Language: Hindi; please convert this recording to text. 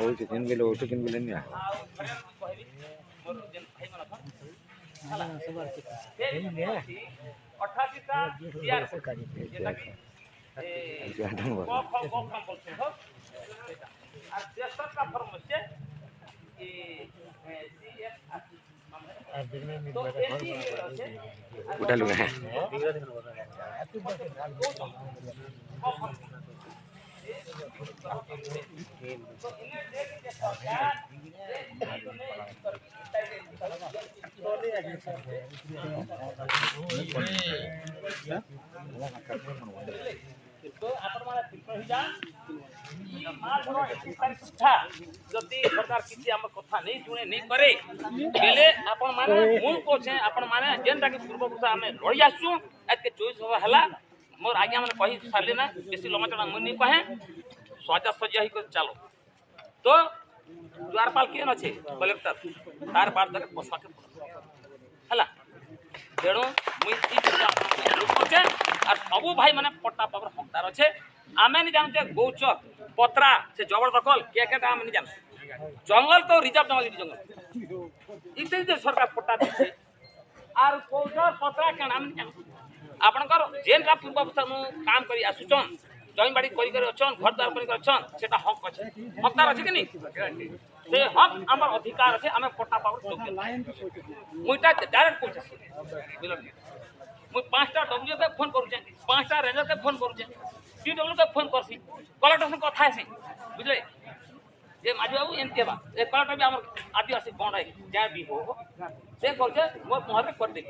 वो चिकन के लिए चिकन के लिए नहीं उठा लूंगा तो आपण माने फिकर ही जान ई माल रो एक्सरसाइज सुठा जदी सरकार किछि हम कथा नहीं सुने नहीं करे बेले आपण माने मूल को छे आपण माने जेनटा के पूर्व पुरुष हमें लड़ी आसु आज के 24 होगा हला मोर आज्ञा माने कहि सारले ना बेसी लम्बा चढ़ा मुनि कहे सजा सजा ही कर चलो तो द्वारपाल केन अछि कलेक्टर तार बार तक बसा के हला तेणु मुई ई और सबू भाई माने पट्टा पावर हकदार अच्छे आमे नहीं जानते गौचर पत्रा से जबरदखल के आम नहीं जान जंगल तो रिजर्व जंगल इतने सरकार पट्टा दे आर गौचर पत्रा क्या आम नहीं जान आपनकर जेनटा पूर्व काम करी आसुचन जमी बाड़ी कर अछन घर द्वार कर अछन सेटा हक अच्छे हकदार अच्छे कि नहीं से हक आम अधिकार अच्छे आम पट्टा पावर मुईटा डायरेक्ट पूछे मुझे 5टा डब्ल्यू के फोन करूचे 5टा रेंजर के फोन करूचे टीडब्ल्यू के फोन करसी कलेक्टर से कथा है बुझले ये माझी बाबू एमती बा ए कलेक्टर भी हमर आदिवासी गण है जहाँ भी हो से करके मोर मुहर कर दे